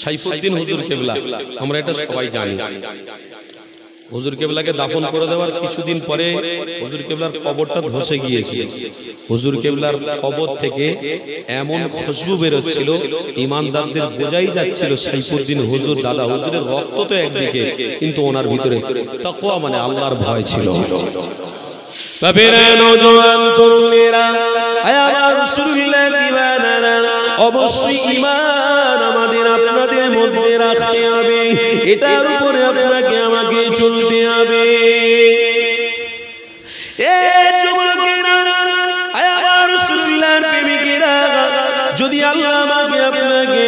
সাইফুদ্দিন হুজুর কেবলা, আমরা এটা সবাই জানি। হুজুর কেবলাকে দাফন করে দেওয়ার কিছুদিন পরে হুজুর কেবলার কবরটা ধসে গিয়েছিল। হুজুর কেবলার কবর থেকে এমন খুশবু বেরোচ্ছিল, ইমানদারদের বোঝাই যাচ্ছিল সাইফুদ্দিন হুজুর দাদা হুজুরের রক্ত তো একদিকে, কিন্তু ওনার ভিতরে তাকওয়া মানে আল্লাহর ভয় ছিল। বাবেরা নওজোয়ান তরুণেরা, আয় আমার রাসূলুল্লাহ দিওয়ানারা, অবশ্যই ঈমান আমাদের আপনাদের মধ্যে রাখতে হবে, এটার উপরে আপনাকে আমাকে চলতে হবে। এ যুবকেরা, আয় আমার রাসূলুল্লাহর প্রেমিকেরা, যদি আল্লাহ আমাকে আপনাকে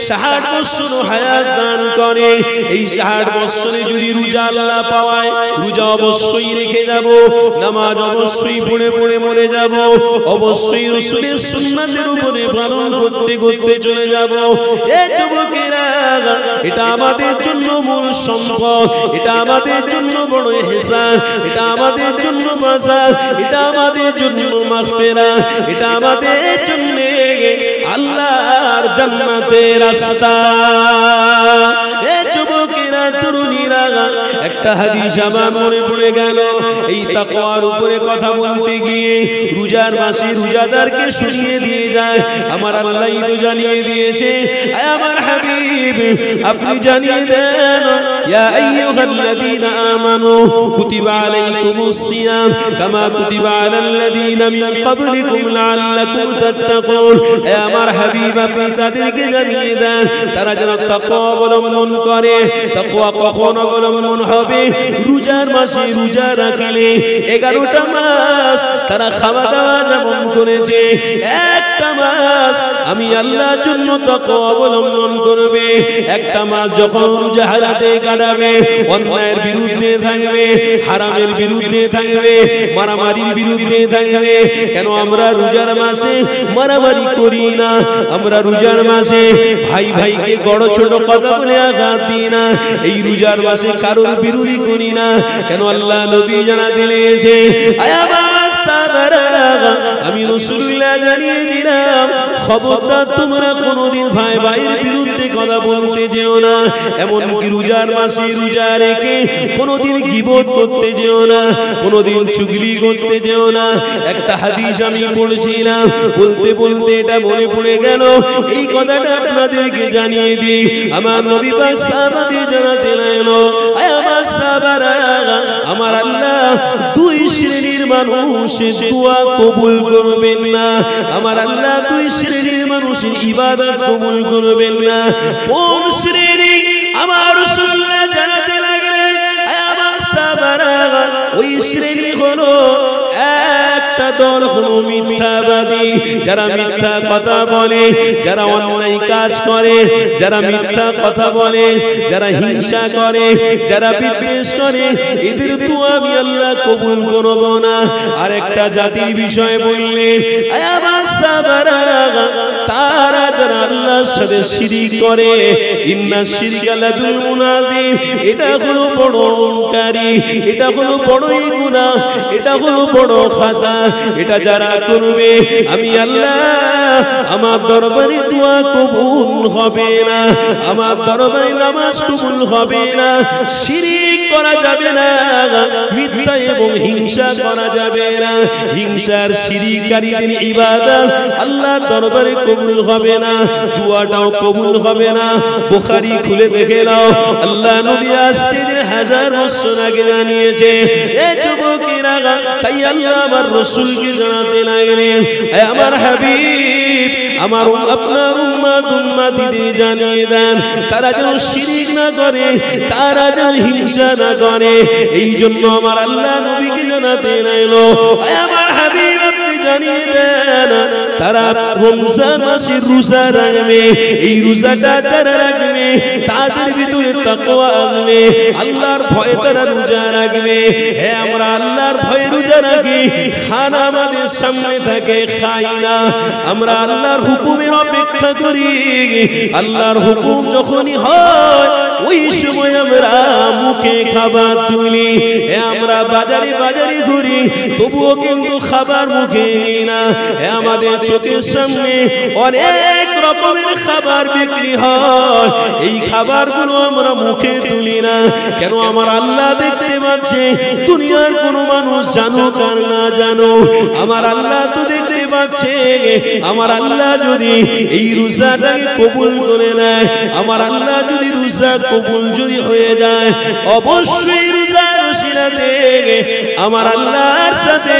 60 বছর হায়াত দান করে, এই 60 বছরে যদি রোজা আল্লাহ পাওয়ায়, রোজা অবশ্যই রেখে যাব, নামাজ অবশ্যই পড়ে পড়ে মরে যাব, অবশ্যই রাসূলের সুন্নাতের উপরে পালন করতে করতে চলে যাব। এ যুবকেরা, এটা আমাদের জন্য মূল সম্পদ, এটা আমাদের জন্য বড় ইহসান, এটা আমাদের জন্য বাজার, এটা আমাদের জন্য মাগফিরাত, এটা আমাদের জন্য আল্লাহর জান্নাতের রাস্তা। এ যুবকেরা তরুণীরা, একটা হাদিস আমার মনে পড়ে গেল, এই তাকওয়ার উপরে কথা বলতে গিয়ে রোজার মাসে রোজাদারকে শুনিয়ে দিয়ে যায়, আমার আল্লাহই তো জানিয়ে দিয়েছে। আমার হাবিব আপনি জানিয়ে দেন, ইয়া আইয়ুহাল্লাযীনা আমানু কুতিবা আলাইকুমুস সিয়াম কামা কুতিবা আলাল্লাযীনা মিন ক্বাবলিকুম লাআল্লাকুম তাত্তাকুন। আমার হাবিব আপনি তাদেরকে জানিয়ে দেন, তারা যেন তাকওয়া অবলম্বন করে। তাকওয়া কখন অবলম্বন হবে? রোজার মাসে রোজা রাখলে 11টা মাস তারা খাওয়া দাওয়া যেমন করেছে, একটা মাস আমি আল্লাহর জন্য তাকওয়া অবলম্বন করবে। একটা মাস যখন রোজা হালাতে কাটাবে, অন্যায়ের বিরুদ্ধে থাকবে, হারামের বিরুদ্ধে থাকবে, মারামারির বিরুদ্ধে থাকবে। কেন আমরা রোজার মাসে মারামারি করি না? আমরা রোজার মাসে ভাই ভাইকে বড় ছোট কথা বলে আঘাত দিই না। এই রোজার মাসে কারোর বিরোধী করি না। কেন আল্লাহ নবী জানাতে লেগেছে, আমি রাসূলুল্লাহ জানিয়ে দিলাম, খবরদার তোমরা কোনোদিন ভাই ভাইয়ের বিরুদ্ধে কথা বলতে যেও না। এমনকি রোজার মাসে রোজা রেখে কোনোদিন গীবত করতে যেও না, কোনোদিন চুগলি করতে যেও না। একটা হাদিস আমি পড়ছিলাম, বলতে বলতে এটা মনে পড়ে গেল, এই কথাটা আপনাদেরকে জানিয়ে দিই। আমার নবী পাক সাহাবাদের জানাতে লাগলো, আমার সাহাবারা, আমার আল্লাহ 2 শ্রেণীর মানুষের দোয়া কবুল করবেন না। আমার আল্লাহ 2 শ্রেণীর মানুষের ইবাদত কবুল করবেন না। কোন শ্রেণী? আমার রাসূলুল্লাহ জানাতে লাগলেন, আমার সাহাবারা, ওই শ্রেণী হলো, একটা দল হলো মিথ্যাবাদী, যারা মিথ্যা কথা বলে, যারা অন্যায় কাজ করে, যারা মিথ্যা কথা বলে, যারা হিংসা করে, যারা বিদ্বেষ করে, এদের দোয়া আমি আল্লাহ কবুল করব না। আর একটা জাতির বিষয় বললে, আমার সাহাবারা, তারা যারা আল্লাহর সাথে শিরিক করে, ইন্না শিরকা লাযুলমুন আযীম, এটা হলো বড় অহংকারী, এটা হলো বড়ই গুনাহ, এটা হলো বড় খাতা। এটা যারা করবে, আমি আল্লাহ আমার দরবারে দোয়া কবুল হবে না, আমার দরবারে নামাজ কবুল হবে না, শিরিক করা যাবে না, মিথ্যা এবং হিংসা করা যাবে না। হিংসার শিরিককারীদের ইবাদত আল্লাহ দরবারে কবুল হবে না, দোয়াটাও কবুল হবে না। বুখারী খুলে দেখে নাও, আল্লাহ নবী আসতে 1000 বছর আগে জানিয়েছে। এ যুবকেরা, তাই আল্লাহ আমার রাসূলকে জানাতে লাগলেন, আমার হাবিব, আমার আপনার উম্মতিদের জানিয়ে দেন, তারা যেন শিরিক না করে, তারা যেন হিংসা না করে। এই জন্য আমার আল্লাহ নবীকে জানাতে লাগলো, আমার হাবিব আপনি জানিয়ে দেন, তারা রমজান মাসে রোজা রাখবে। এই রোজাটা যারা রাখবে, তাদের ভিতরে তাকওয়া আসবে, আল্লাহর ভয়ে তারা রোজা রাখবে। হ্যাঁ, আমরা আল্লাহর ভয়ে রোজা রাখি, খানা আমাদের সামনে থাকে, খাই না। আমরা আল্লাহর হুকুমের অপেক্ষা করি, আল্লাহর হুকুম যখনই হয় ওই সময় আমরা মুখে খাবার তুলি, আমরা বাজারে বাজারে ঘুরি, তবুও কিন্তু খাবার মুখে নিই না। আমাদের চোখের সামনে অনেক রকমের খাবার বিক্রি হয়, এই খাবারগুলো আমরা মুখে তুলি না কেন? আমার আল্লাহ দেখতে পাচ্ছে। দুনিয়ার কোনো মানুষ জানুক আর না জানো, আমার আল্লাহ তো দেখতে পাচ্ছে। আমার আল্লাহ যদি এই রোজাটাকে কবুল করে নেয়, আমার আল্লাহ যদি রোজা কবুল যদি হয়ে যায়, অবশ্যই রোজার ওসিলাতে আমার আল্লাহর সাথে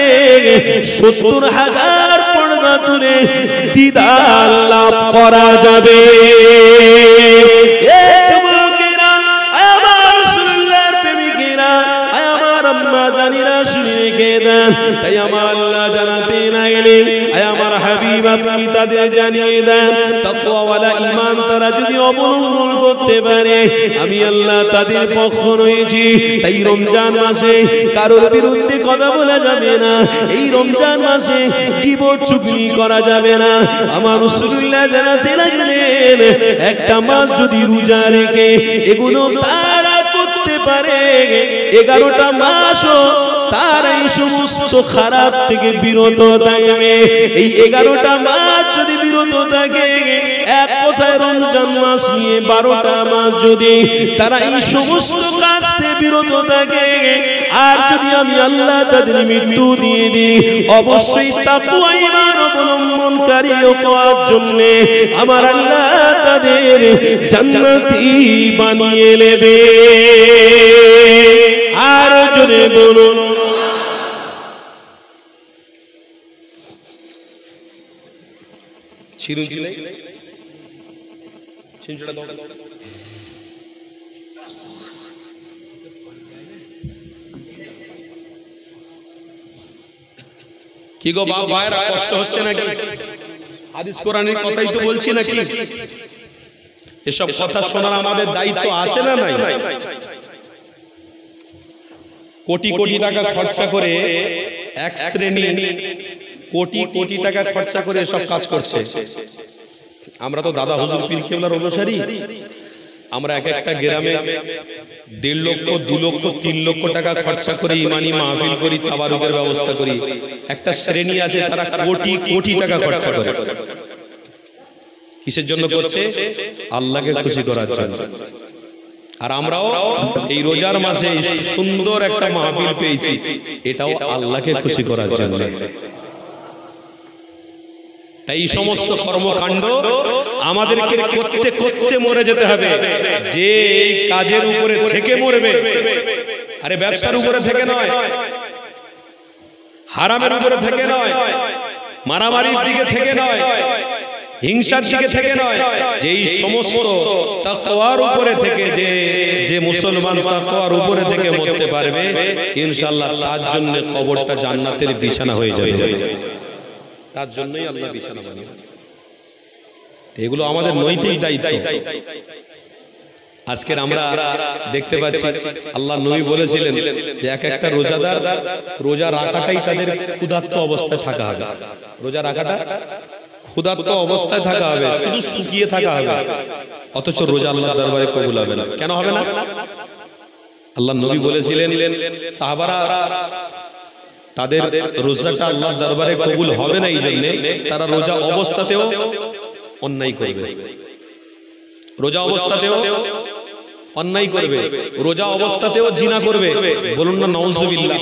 70,000 পর্দা তুলে দিদার লাভ করা যাবে। তাই আমার আল্লাহ জানাতে লাগলেন, আমার হাবিব আপনি তাদের জানিয়ে দেন, তাকওয়াওয়ালা ঈমান তারা যদি অবলম্বন করতে পারে, আমি আল্লাহ তাদের পক্ষ রয়েছি। তাই রমজান মাসে কারোর বিরুদ্ধে কথা বলা যাবে না, এই রমজান মাসে গীবত চুগলি করা যাবে না। আমার রাসূলুল্লাহ জানাতে লাগলেন, একটা মাস যদি রোজা রেখে এগুলো তারা করতে পারে, 11টা মাসও তার এই সমস্ত খারাপ থেকে বিরত থাকবে। এই 11টা মাস যদি বিরত থাকে, এক কথায় রমজান মাস নিয়ে 12টা মাস যদি তারা এই সমস্ত কাজ থেকে বিরত থাকে, আর যদি আমি আল্লাহ তাদের মৃত্যু দিয়ে দিই, অবশ্যই তাকওয়া ঈমান অবলম্বনকারী হওয়ার জন্য আমার আল্লাহ তাদের জান্নাতি বানিয়ে নেবে। আর জোরে বলুন ছিরুন ছিলে ছিনছড়া দাও। কি গো ভাইরা, কষ্ট হচ্ছে নাকি? হাদিস কোরআনের কথাই তো বলছি নাকি? এসব কথা শোনার আমাদের দায়িত্ব আছে না নাই? কোটি কোটি টাকা খরচা করে এক শ্রেণী কোটি কোটি টাকা খরচা করে সব কাজ করছে। আমরা তো দাদা হুজুর পীর কেবলার অনুসারী, আমরা এক একটা গ্রামে 1.5 লক্ষ 2 লক্ষ 3 লক্ষ টাকা খরচা করে ইমানি মাহফিল করি, তাবারুকের ব্যবস্থা করি। একটা শ্রেণী আছে তারা কোটি কোটি টাকা খরচা করে। কিসের জন্য করছে? আল্লাহকে খুশি করার জন্য। আর আমরাও এই রোজার মাসে সুন্দর একটা মাহফিল পেয়েছি, এটাও আল্লাহকে খুশি করার জন্য। তাই এই সমস্ত কর্মকাণ্ড আমাদেরকে করতে করতে মরে যেতে হবে। যে এই কাজের উপরে থেকে মরবে, আরে ব্যবসার উপরে থেকে নয়, হারামের উপরে থেকে নয়, মারামারির দিকে থেকে নয়, হিংসার দিকে থেকে নয়, যে এই সমস্ত তাকওয়ার উপরে থেকে যে মুসলমান তাকওয়ার উপরে থেকে মরতে পারবে, ইনশাআল্লাহ তার জন্য কবরটা জান্নাতের বিছানা হয়ে যাবে। তার জন্যই আল্লাহ বিছানা বানিয়ে। এগুলো আমাদের নৈতিক দায়িত্ব। আজকের আমরা দেখতে পাচ্ছি আল্লাহ নবী বলেছিলেন যে এক একটা রোজাদার রোজা রাখাটাই তাদের ক্ষুধার্ত অবস্থায় থাকা হবে। রোজা রাখাটা ক্ষুধার্ত অবস্থায় থাকা হবে, শুধু শুকিয়ে থাকা হবে, অথচ রোজা আল্লাহর দরবারে কবুল হবে না। কেন হবে না? আল্লাহ নবী বলেছিলেন সাহাবারা তাদের রোজাটা আল্লাহর দরবারে কবুল হবে না, এই জন্য তারা রোজা অবস্থাতেও অন্যায় করবে। রোজা অবস্থাতেও অন্যায় করবে, রোজা অবস্থাতেও জিনা করবে। বলুন না নাউজুবিল্লাহ,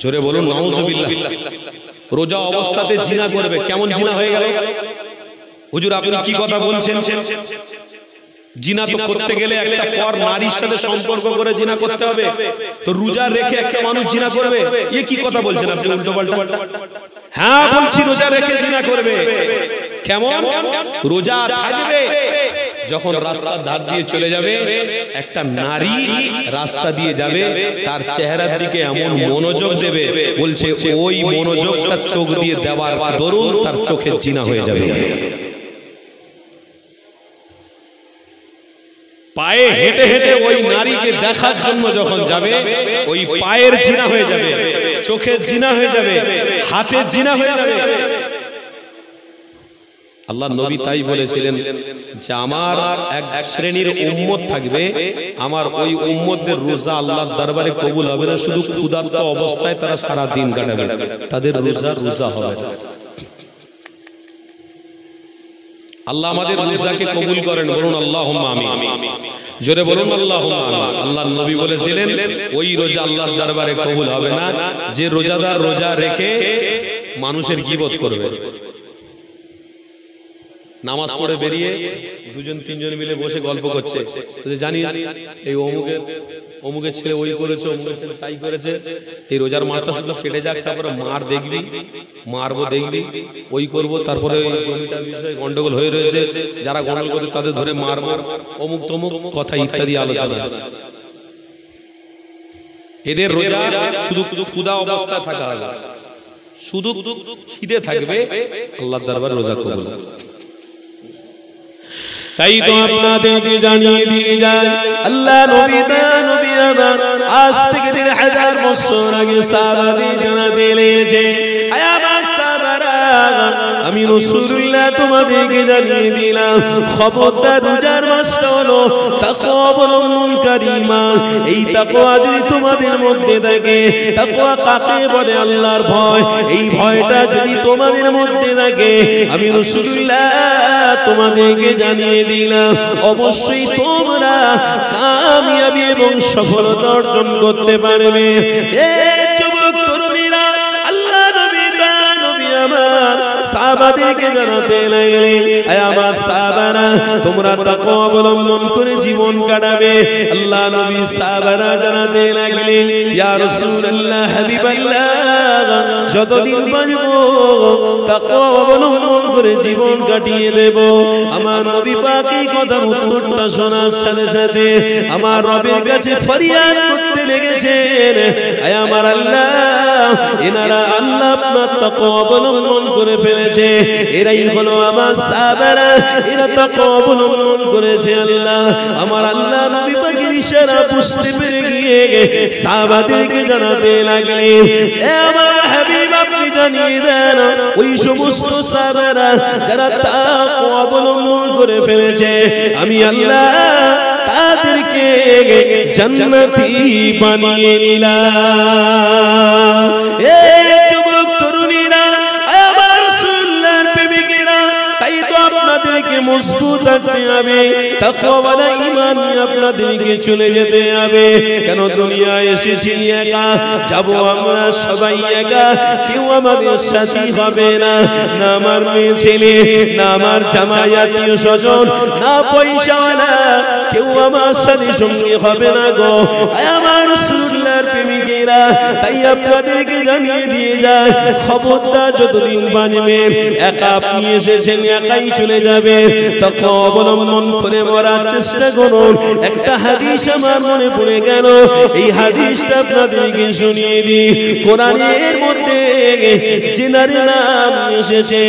জোরে বলুন নাউজুবিল্লাহ। রোজা অবস্থাতে জিনা করবে। কেমন জিনা হয়ে গেল? হুজুর আপনি কি কথা বলছেন? জিনা তো করতে গেলে একটা পর নারীর সাথে সম্পর্ক করে জিনা করতে হবে, তো রোজা রেখে একটা মানুষ জিনা করবে? এ কি কথা বলছেন আপনি উল্টো পাল্টা? হ্যাঁ বলছি, রোজা রেখে জিনা করবে। কেমন? রোজা থাকবে, যখন রাস্তার ধার দিয়ে চলে যাবে, একটা নারী রাস্তা দিয়ে যাবে, তার চেহারার দিকে এমন মনোযোগ দেবে, বলছে ওই মনোযোগটা চোখ দিয়ে দেওয়ার দরুন তার চোখে জিনা হয়ে যাবে। পায়ে হেঁটে হেঁটে ওই নারীকে দেখার জন্য যখন যাবে, ওই পায়ের জিনা হয়ে যাবে, চোখের জিনা হয়ে যাবে, হাতের জিনা হয়ে যাবে। আল্লাহ নবী তাই বলেছিলেন যে আমার এক শ্রেণীর উম্মত থাকবে, আমার ওই উম্মতদের রোজা আল্লাহর দরবারে কবুল হবে না, শুধু ক্ষুধার্ত অবস্থায় তারা সারা দিন কাটাবে, তাদের রোজা হবে না। আল্লাহ আমাদের রোজাকে কবুল করেন, বলুন আল্লাহুম্মা আমিন, জোরে বলুন আল্লাহুম্মা আমিন। আল্লাহর নবী বলেছিলেন ওই রোজা আল্লাহর দরবারে কবুল হবে না যে রোজাদার রোজা রেখে মানুষের গীবত করবে। নামাজ পড়ে বেরিয়ে দুজন তিনজন মিলে বসে গল্প করছে, জানিস এই অমুকের ছেলে ওই করেছে, অমুকের ছেলে তাই করেছে, এই রোজার মাসটা শুধু কেটে যাক, তারপরে মারবো দেখবি, ওই করবো, তারপরে ওই জমিটার বিষয়ে গন্ডগোল হয়ে রয়েছে, যারা গন্ডগোল করে তাদের ধরে মারবো, অমুক তমুক কথা ইত্যাদি আলোচনা। এদের রোজা শুধু ক্ষুধা অবস্থা থাকা হবে, শুধু খিদে থাকবে, আল্লাহর দরবারে রোজা কবুল হবে। তাই তো আপনাদেরকে জানিয়ে দিয়ে যায় আল্লাহ নবী আবার আজ থেকে 1000 বছর আগে সাহাবাদের জানাতে লেগেছে, আয় আমার সাহাবারা, আমি রাসূলুল্লাহ তোমাদেরকে জানিয়ে দিলাম খবরদার রোজার মাসটা হলো তাকওয়া অবলম্বনকারী মাস। এই তাকওয়া যদি তোমাদের মধ্যে থাকে, তাকওয়া কাকে বলে? আল্লাহর ভয়। এই ভয়টা যদি তোমাদের মধ্যে থাকে, আমি রাসূলুল্লাহ তোমাদেরকে জানিয়ে দিলাম অবশ্যই তোমরা কামিয়াবি এবং সফলতা অর্জন করতে পারবে। এই যুবক তরুণীরা, আল্লাহ নবী আমার সাহাবাদেরকে জানাতে লাগলেন, আয় আমার সাহাবারা, তোমরা তাকওয়া অবলম্বন করে জীবন কাটাবে। আল্লাহ নবী সাহাবারা জানাতে লাগলেন, ইয়া রাসূলুল্লাহ, হাবিবাল্লাহ, যতদিন বাঁচব তাকওয়া অবলম্বন করে জীবন কাটিয়ে দেব। আমার নবী পাক এই কথার উত্তরটা শোনার সাথে সাথে আমার রবের কাছে ফরিয়াদ করতে লেগেছেন, আয় আমার আল্লাহ, এনারা আল্লাহ আপনার তাকওয়া অবলম্বন করে ফেলেছে, এরাই হলো আমার সাহাবারা, এরা তাকওয়া অবলম্বন করেছে। আল্লাহ, আমার আল্লাহ নবী পাকের ইশারা বুঝতে পেরে গিয়ে সাহাবাদেরকে জানাতে লাগলেন, এ আমার হাবিব, আপনি জানিয়ে দেন ওই সমস্ত সাহাবারা যারা তাকওয়া অবলম্বন করে ফেলেছে, আমি আল্লাহ তাদেরকে জান্নাতি বানিয়ে নিলাম। এই যুবক তরুণীরা, আমার রাসূলুল্লাহর প্রেমিকেরা, তাই তো আপনাদেরকে মজবুত থাকতে হবে, তাকওয়াওয়ালা ঈমান নিয়ে আপনাদেরকে চলে যেতে হবে। কেন দুনিয়ায় এসেছি একা, যাব আমরা সবাই একা, কেউ আমাদের সাথী হবে না, না আমার মেয়ে ছেলে, না আমার জামাই আত্মীয় স্বজন, না পয়সাওয়ালা, কেউ আমার সাথে সঙ্গী হবে না গো। আমার রাসূলুল্লাহর প্রেমিকেরা, তাই আপনাদেরকে জানিয়ে দিয়ে যায় খবরদার যতদিন বাঁচবেন একা আপনি এসেছেন, একাই চলে যাবে, তাকওয়া অবলম্বন করে মরার চেষ্টা করুন। একটা হাদিস আমার মনে পড়ে গেল, এই হাদিসটা আপনাদেরকে শুনিয়ে দিই। কোরআনের মধ্যে জিনার নাম এসেছে,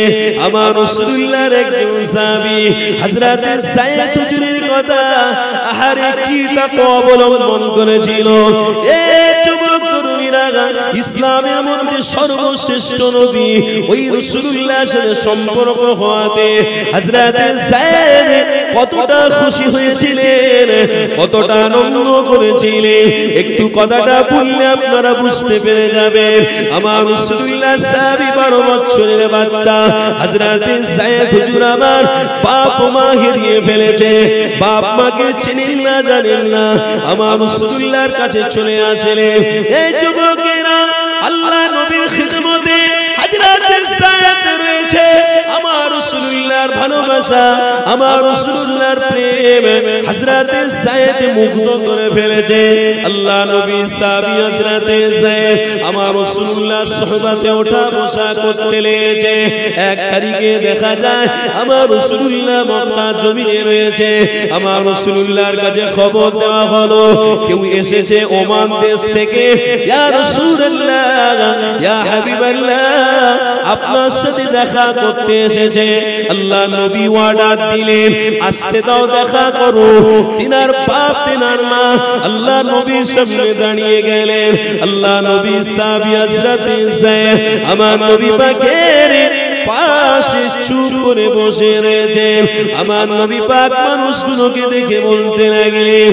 আমার রাসূলুল্লাহর একজন সাহাবী হযরত সাইয়্যিদ হুজুরের কথা, আহারে কি তাকওয়া অবলম্বন করেছিল। এই যুবক তরুণীরা, ইসলামের মধ্যে সর্বশ্রেষ্ঠ নবী ওই রাসূলুল্লাহর সাথে সম্পর্ক হওয়াতে হযরত সাইয়্যিদ কতটা খুশি হয়েছিলেন, কতটা আনন্দ করেছিলেন, একটু কথাটা বললে আপনারা বুঝতে পেরে যাবেন। আমার রাসূলুল্লাহ সাহাবী 12 বছরের বাচ্চা হযরত সাইয়্যিদ হুজুর আমার বাপ মা হারিয়ে ফেলেছে, বাপ মাকে চিনেন না, জানেন না, আমার রাসূলুল্লাহর কাছে চলে আসলেন। এই যুবকেরা, আল্লাহ নবীর খিদমতে হযরত সাইয়্যিদ রয়েছে, আমার রাসূলুল্লাহর ভালোবাসা, আমার রাসূলুল্লাহর প্রেম হযরত সাইয়্যিদ মুগ্ধ করে ফেলেছে। আল্লাহ নবী সাহাবী হযরত সাইয়্যিদ আমার রাসূলুল্লাহর সুহবতে ওঠা বসা করতে লেগেছে। এক তারিখে দেখা যায় আমার রাসূলুল্লাহ মক্কা জমিনে রয়েছে, আমার রাসূলুল্লাহর কাছে খবর দেওয়া হলো কেউ এসেছে ওমান দেশ থেকে, ইয়া রাসূলুল্লাহ, ইয়া হাবিবাল্লাহ, আপনার সাথে দেখা করতে এসেছে। আল্লাহ নবী ওয়ার্ডার দিলেন, আসতে দাও, দেখা করো। তিনার বাপ তিনার মা আল্লাহ নবীর সামনে দাঁড়িয়ে গেলেন। আল্লাহ নবী সাহাবী হযরত সাইয়্যিদ আমার নবী পাকের পাশে চুপ করে বসে রয়েছে। আমার নবী পাক মানুষগুলোকে দেখে বলতে লাগলেন,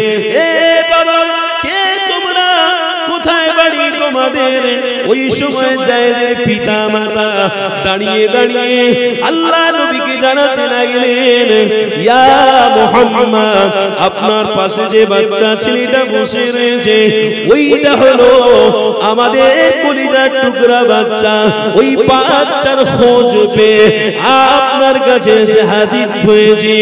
এ বাবা, কে তোমরা? কোথায় বাড়ি তোমাদের? ওই সময় জায়েদের পিতা মাতা দাঁড়িয়ে দাঁড়িয়ে আল্লাহ নবীকে জানাতে লাগলেন, ইয়া মুহাম্মদ, আপনার পাশে যে বাচ্চা ছেলেটা বসে রয়েছে ওইটা হলো আমাদের কলিজার টুকরা বাচ্চা। ওই বাচ্চার খোঁজ পেয়ে আপনার কাছে এসে হাজির হয়েছি।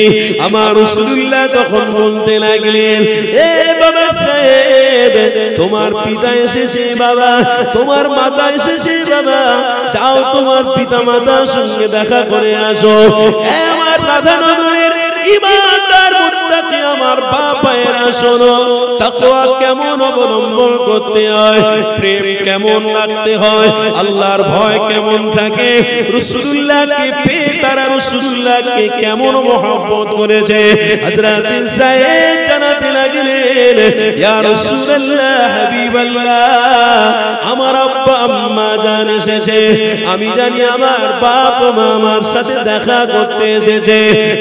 আমার রাসূলুল্লাহ তখন বলতে লাগলেন, এ বাবা সাইদ, তোমার পিতা এসেছে বাবা, তোমার মাতা এসেছে বাবা, যাও তোমার পিতা মাতার সঙ্গে দেখা করে আসো। আমার রাধানগরের ইমানদার মুত্তাকি আমার বাবায়েরা, শোনো, তাকওয়া কেমন অবলম্বন করতে হয়, প্রেম কেমন রাখতে হয়, আল্লাহর ভয় কেমন থাকে, রাসূলুল্লাহকে পেয়ে তারা রাসূলুল্লাহকে কেমন মহব্বত করেছে। হযরত সাইদ জানাতে লাগলেন, ইয়া রাসূলুল্লাহ, হাবিবাল্লাহ, আমার আব্বা আম্মা জান এসেছে, আমি জানি আমার বাপ মা আমার সাথে দেখা করতে এসেছে,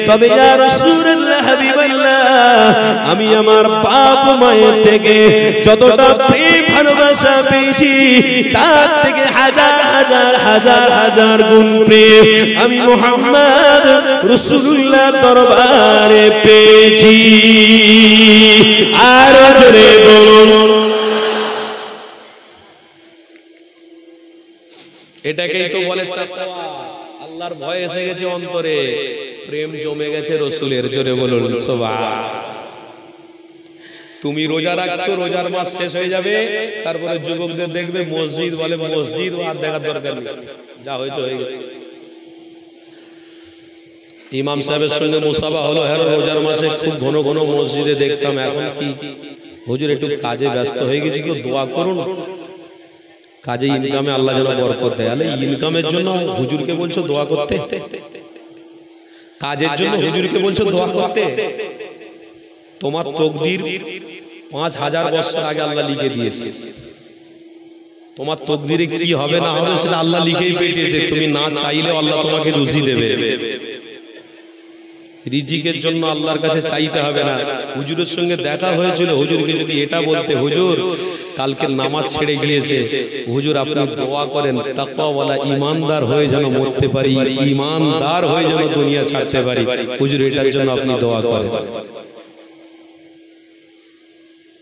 তবে ইয়া রাসূলুল্লাহ, হাবিবাল্লাহ, আমি আমার বাপ মায়ের থেকে যতটা প্রেম ভালোবাসা পেয়েছি তার থেকে হাজার হাজার হাজার হাজার গুণ প্রেম আমি মুহাম্মদ রাসূলুল্লাহ দরবারে পেয়েছি। আর জোরে বলুন, এটাকেই তো বলে তাকওয়া। আল্লাহর ভয় এসে গেছে অন্তরে, প্রেম জমে গেছে রাসূলের। জোরে বলুন সুবহান। তুমি রোজা রাখছো, রোজার মাস শেষ হয়ে যাবে, তারপরে যুবকদের দেখবে মসজিদ বলে মসজিদ, আর দেখার দরকার নেই, যা হয়েছে হয়ে গেছে। ইমাম সাহেবের সঙ্গে মুসাফা হলো, হ্যাঁ রোজার মাসে খুব ঘন ঘন মসজিদে দেখতাম, এখন কি হুজুর একটু কাজে ব্যস্ত হয়ে গেছি, তো দোয়া করুন, কাজে ইনকামে আল্লাহ যেন বরকত দেয়। আলে ইনকামের জন্য হুজুরকে বলছো দোয়া করতে, কাজের জন্য হুজুরকে বলছো দোয়া করতে? তোমার তকদির 5000 বছর আগে আল্লাহ লিখে দিয়েছে। তোমার তকদিরে কি হবে না হবে সেটা আল্লাহ লিখেই পেটিয়েছে। তুমি না চাইলেও আল্লাহ তোমাকে রুজি দেবে। রিজিকের জন্য আল্লাহর কাছে চাইতে হবে না। হুজুরের সঙ্গে দেখা হয়েছিল, হুজুরকে যদি এটা বলতে, হুজুর কালকে নামাজ ছেড়ে গিয়েছে, হুজুর আপনি দোয়া করেন তাকওয়াওয়ালা ইমানদার হয়ে যেন মরতে পারি, ইমানদার হয়ে যেন দুনিয়া ছাড়তে পারি, হুজুর এটার জন্য আপনি দোয়া করেন।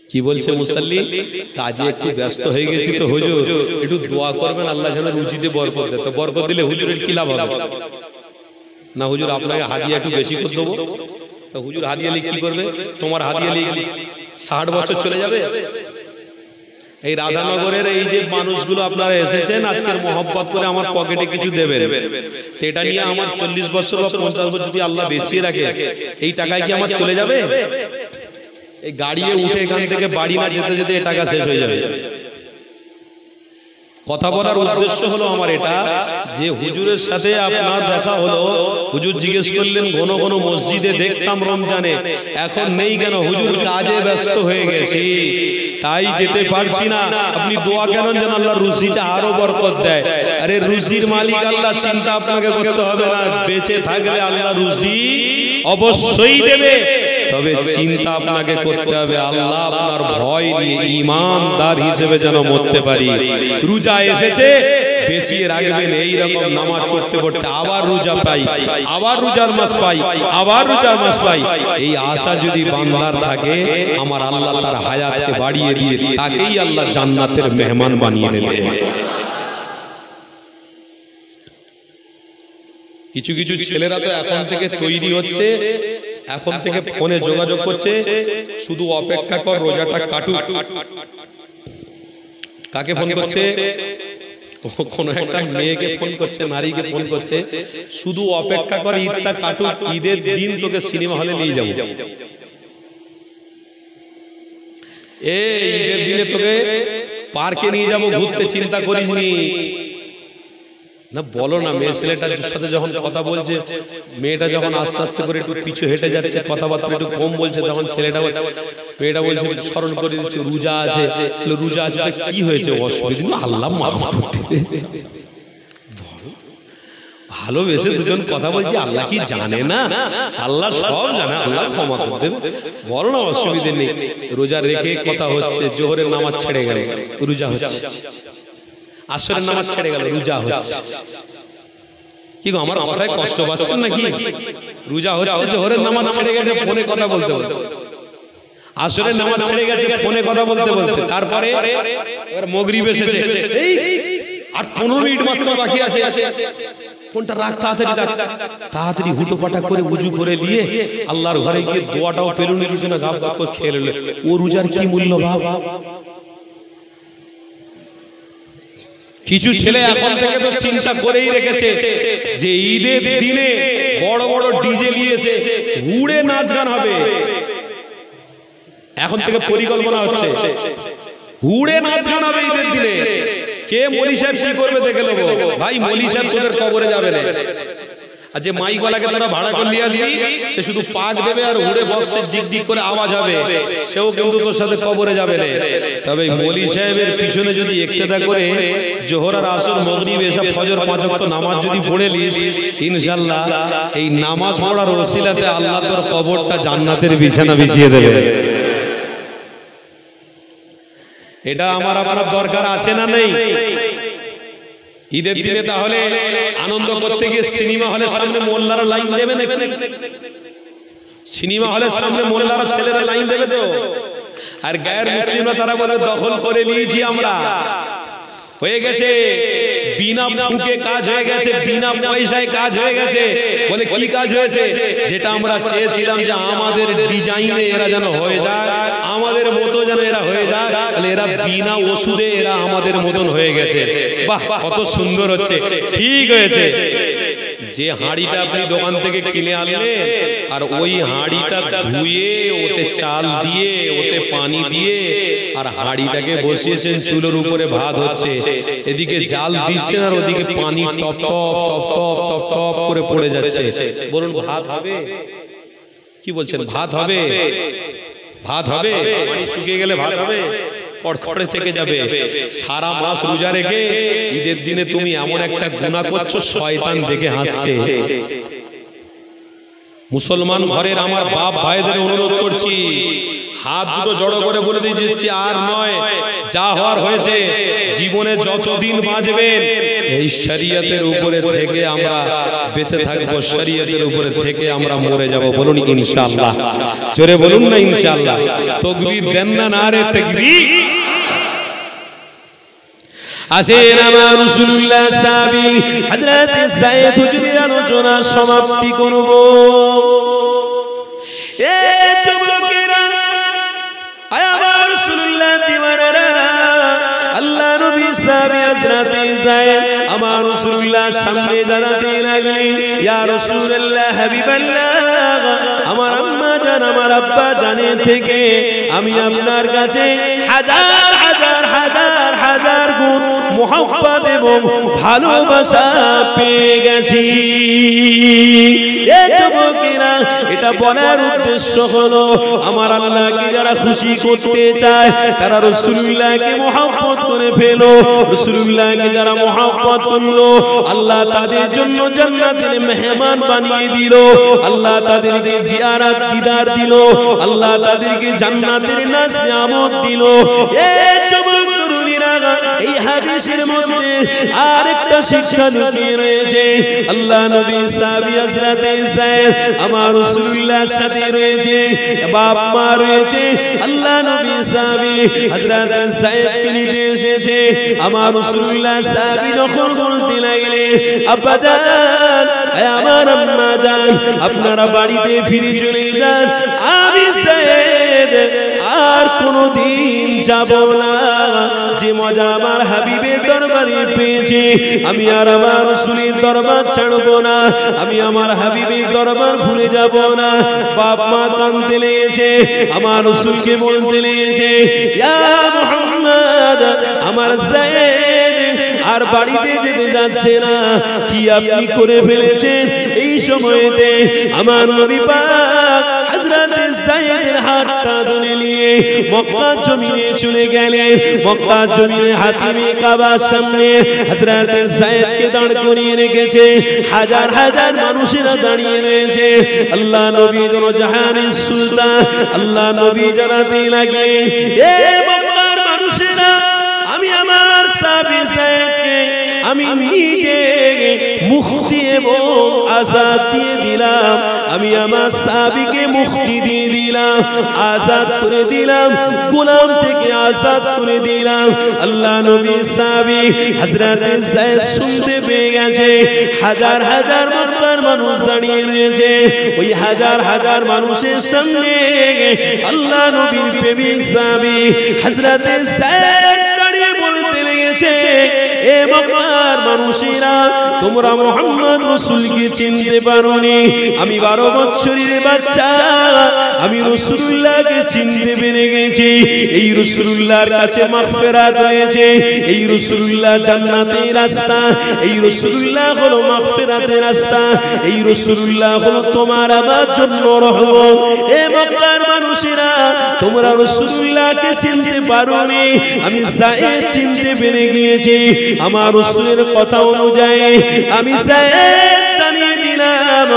কি বলছে মুসাল্লি? কাজে একটু ব্যস্ত হয়ে গেছি তো হুজুর একটু দোয়া করবেন আল্লাহ যেন রুজিতে বরকত দেয়। তো বরকত দিলে হুজুরের কি লাভ হবে? না হুজুর আপনাকে হাদিয়া একটু বেশি করে দেবো। তো হুজুর হাদিয়া নিয়ে কি করবে? তোমার হাদিয়া নিয়ে 60 বছর চলে যাবে। এই রাধানগরের এই যে মানুষগুলো আপনারা এসেছেন আজকের মহব্বত করে আমার পকেটে কিছু দেবেন, তো এটা নিয়ে আমার 40 বছর বা 50 বছর যদি আল্লাহ বেঁচিয়ে রাখে, এই টাকায় কি আমার চলে যাবে? এই গাড়িতে উঠে এখান থেকে বাড়ি না যেতে যেতে এই টাকা শেষ হয়ে যাবে। কথা বলার উদ্দেশ্য হলো আমার এটা, যে হুজুরের সাথে আপনার দেখা হলো, হুজুর জিজ্ঞেস করলেন ঘন ঘন মসজিদে দেখতাম রমজানে, এখন নেই কেন? হুজুর কাজে ব্যস্ত হয়ে গেছি তাই যেতে পারছি না। আপনি দোয়া করেন যেন আল্লাহ রুজিটা আরো বরকত দেয়। আরে রুজির মালিক আল্লাহ, চিন্তা আপনাকে করতে হবে না। বেঁচে থাকলে আল্লাহ রুজি অবশ্যই দেবে, তবে চিন্তা আপনাকে করতে হবে আল্লাহ আপনার ভয় নিয়ে ঈমানদার হিসেবে যেন মরতে পারি। রোজা এসেছে বেঁচিয়ে রাখবেন, এইরকম নামাজ পড়তে পড়তে আবার রোজা পাই, আবার রোজার মাস পাই, আবার রোজার মাস পাই, এই আশা যদি বান্দার থাকে, আমার আল্লাহ তার হায়াতকে বাড়িয়ে দিয়ে তাকেই আল্লাহ জান্নাতের মেহমান বানিয়ে নেবে। কিছু কিছু ছেলেরা তো এখন থেকে তৈরি হচ্ছে, এখন থেকে ফোনে যোগাযোগ করছে, শুধু অপেক্ষা কর রোজাটা কাটুক। কাকে ফোন করছে? কোন একটা মেয়েকে ফোন করছে, নারীকে ফোন করছে, শুধু অপেক্ষা কর ঈদটা কাটুক, ঈদের দিন তোকে সিনেমা হলে নিয়ে যাবো। এই ঈদের দিনে তোকে পার্কে নিয়ে যাবো ঘুরতে, চিন্তা করিসনি না? বলো না, মেয়ে ছেলেটার সাথে যখন কথা বলছে, মেয়েটা যখন আস্তে আস্তে করে একটু পিছু হেঁটে যাচ্ছে, কথাবার্তা একটু কম বলছে, তখন ছেলেটা মেয়েটা বলছে, স্মরণ করে দিচ্ছে রোজা আছে, রোজা আছে তো কি হয়েছে? অসুবিধা, আল্লাহ মাফ করতে। ভালোবেসে দুজন কথা বলছি, আল্লাহ কি জানে না? আল্লাহ সব জানে, আল্লাহ ক্ষমা করে দেবে, বলো না, অসুবিধে নেই। রোজা রেখে কথা হচ্ছে, জোহরের নামাজ ছেড়ে গেল, রোজা হচ্ছে, আসরের নামাজ ছেড়ে গেল, রোজা হচ্ছে। কি গো, আমার কথায় কষ্ট পাচ্ছেন নাকি? রোজা হচ্ছে, জোহরের নামাজ ছেড়ে গেছে, ফোনে কথা বলতে বলতে, আসরের নামাজ ছেড়ে গেছে ফোনে কথা বলতে বলতে, তারপরে মাগরিব এসেছে, এই আর 15 মিনিট মাত্র বাকি আছে, কোনটা রাখ, তাড়াতাড়ি রাখ, তাড়াতাড়ি হুটো পাটা করে উজু করে নিয়ে আল্লাহর ঘরে গিয়ে দোয়াটাও পেলুনি কিছু না, গাপ গাপ করে খেয়ে নিল। ও রোজার কি মূল্য ভাব। কিছু ছেলে এখন থেকে তো চিন্তা করেই রেখেছে যে ঈদের দিনে বড় বড় ডিজে নিয়েছে, হুড়ে নাচ গান হবে। এখন থেকে পরিকল্পনা হচ্ছে, হুড়ে নাচ গান হবে ঈদের দিনে। কে মলি সাহেব কি করবে দেখে নেবো। ভাই মলি সাহেব তোদের কবরে যাবে না, আর যে মাইকওয়ালাকে তোরা ভাড়া করে নিয়ে আসবি সে শুধু পাক দেবে আর হুড়ে বক্সের দিক দিক করে আওয়াজ হবে, সেও কিন্তু তোর সাথে কবরে যাবে না। তবে মলি সাহেবের পিছনে যদি ইক্তেদা করে জোহর আর আসর মাগরিব এসব ফজর 5 ওয়াক্ত নামাজ যদি পড়ে নিস, ইনশাআল্লাহ এই নামাজ পড়ার ওসিলাতে আল্লাহ তোর কবরটা জান্নাতের বিছানা বিছিয়ে দেবে। এটা আমার আপনার দরকার আছে না নেই? ঈদের দিনে তাহলে আনন্দ করতে গিয়ে সিনেমা হলের সামনে মোল্লারা লাইন দেবে নাকি? সিনেমা হলের সামনে মোল্লারা ছেলেরা লাইন দেবে তো? আর গায়ের মুসলিমরা তারা বলবে দখল করে নিয়েছি আমরা, হয়ে গেছে, বিনা ফুকে কাজ হয়ে গেছে, বিনা পয়সায় কাজ হয়ে গেছে। বলে কি কাজ হয়েছে? যেটা আমরা চেয়েছিলাম যে আমাদের ডিজাইনে এরা যেন হয়ে যায়, আমাদের মতো যেন এরা হয়ে যায়, তাহলে এরা বিনা ওষুধে এরা আমাদের মতন হয়ে গেছে। বাহ, কত সুন্দর হচ্ছে, ঠিক হয়েছে। যে হাঁড়িটা আপনি দোকান থেকে কিনে আনলেন আর ওই হাঁড়িটা ধুয়ে ওতে চাল দিয়ে ওতে পানি দিয়ে আর হাঁড়িটাকে বসিয়েছেন চুলোর উপরে, ভাত হচ্ছে, এদিকে জাল দিচ্ছেন আর ওদিকে পানি top top top top top top করে পড়ে যাচ্ছে। বলুন ভাত হবে? কি বলছেন, ভাত হবে? ভাত হবে? পানি শুকিয়ে গেলে ভাত হবে? কড়কড়ে থেকে যাবে। সারা মাস রোজা রেখে ঈদের দিনে তুমি এমন একটা গুনাহ করছো, শয়তান দেখে হাসছে। মুসলমান ঘরের আমার বাপ ভাইদের অনুরোধ করছি, হাত দুটো জড়ো করে বলে দিচ্ছি, আর নয়, যা হওয়ার হয়েছে। জীবনে যতদিন বাঁচবেন এই শরীয়তের উপরে থেকে আমরা বেঁচে থাকবো, শরীয়তের উপরে থেকে আমরা মরে যাব। বলুন ইনশাআল্লাহ, জোরে বলুন না ইনশাআল্লাহ। তাকবীর দেন না, নারে তাকবীর। আসেন আমার রাসূলুল্লাহ সাহাবী হযরত সাইয়্যিদ হুজুরের আলোচনা সমাপ্তি করব। এ যুবকেরা, আমার রাসূলুল্লাহ দিওয়ানারা, আল্লাহ নবী সাহাবী হযরত যায়েদ আমার রাসূলুল্লাহ সামনে দাঁড়াতে লাগলেন, ইয়া রাসূলুল্লাহ হাবিবাল্লাহ, আমার আম্মা জান আমার আব্বা জানের থেকে আমি আপনার কাছে হাজার হাজার হাজার হাজার গুণ মুহাব্বত এবং ভালোবাসা পেয়ে গেছি। এই যুবকেরা, এটা বলার উদ্দেশ্য হলো আমার আল্লাহকে যারা খুশি করতে চায় তারা রাসূলুল্লাহকে মুহাব্বত করে ফেলো। রাসূলুল্লাহকে যারা মুহাব্বত করলো আল্লাহ তাদের জন্য জান্নাতের মেহমান বানিয়ে দিল, আল্লাহ তাদেরকে জিয়ারত দিদার দিল, আল্লাহ তাদেরকে জান্নাতের নাজ নিয়ামত দিল। এই যুবক তরুণীরা, এই হাদিসের মধ্যে আরেকটা শিক্ষা লুকিয়ে রয়েছে। আল্লাহ নবী সাহাবী হযরত যায়েদ আমার রাসূলুল্লাহর সাথে রয়েছে, বাপ মা রয়েছে। আল্লাহ নবী সাহাবী হযরত যায়েদকে নিতে এসেছে। আমার রাসূলুল্লাহ সাহাবী যখন বলতে লাগলেন, আব্বা জান, আমার আম্মা জান, আপনারা বাড়িতে ফিরে চলে যান, আমি যায়েদ আর কোনদিন যাব না। যে মজা আমার হাবিবের দরবারে পেয়েছি আমি আর আমার রাসূলের দরবার ছাড়বো না, আমি আমার হাবিবের দরবার ভুলে যাব না। বাপ মা কাঁদতে লেগেছে, আমার রাসূলকে বলতে লেগেছে, ইয়া মুহাম্মদ, আমার যায়েদ আর বাড়িতে যেতে যাচ্ছে না, কি আপনি করে ফেলেছেন? এই সময়তে আমার নবী পাক হযরত যায়েদের হাতটা ধরে নিয়ে মক্কা জমিনে চলে গেলেন। মক্কা জমিনে হাতিমে কাবার সামনে হযরত যায়েদকে দাঁড় করিয়ে রেখেছে। হাজার হাজার মানুষেরা দাঁড়িয়ে রয়েছে। আল্লাহ নবী জাহানের সুলতান আল্লাহ নবী জানাতে লাগলেন, এ মক্কার মানুষেরা, আমি আমার সাহাবী যায়েদকে আমি নিজে মুক্তি এবং আজাদ দিয়ে দিলাম। আমি আমার সাহাবীকে মুক্তি দিয়ে দিলাম, আজাদ করে দিলাম, গোলাম থেকে আজাদ করে দিলাম। আল্লাহ নবী সাহাবী হযরত যায়েদ শুনতে পেয়ে গেছে। হাজার হাজার মক্কার মানুষ দাঁড়িয়ে রয়েছে। ওই হাজার হাজার মানুষের সামনে আল্লাহ নবীর প্রেমিক সাহাবী হযরত যায়েদ দাঁড়িয়ে বলতে লেগেছে, এ মক্কার মানুষেরা, তোমরা মুহাম্মদ রাসূলকে চিনতে পারোনি। আমি 12 বছরের বাচ্চা, আমি রাসূলুল্লাহকে চিনতে পেরে গেছি। এই রাসূলুল্লাহর কাছে মাগফিরাত রয়েছে, এই রাসূলুল্লাহ জান্নাতের রাস্তা, এই রাসূলুল্লাহ হলো মাগফিরাতের রাস্তা, এই রাসূলুল্লাহ হলো তোমার আমার জন্য রহমত। এ মক্কার মানুষেরা, তোমরা রাসূলুল্লাহকে চিনতে পারোনি, আমি যায়েদ চিনতে পেরে গিয়েছি। আমার রাসূলের কথা অনুযায়ী আমি যায়েদ জানিয়ে দিলাম,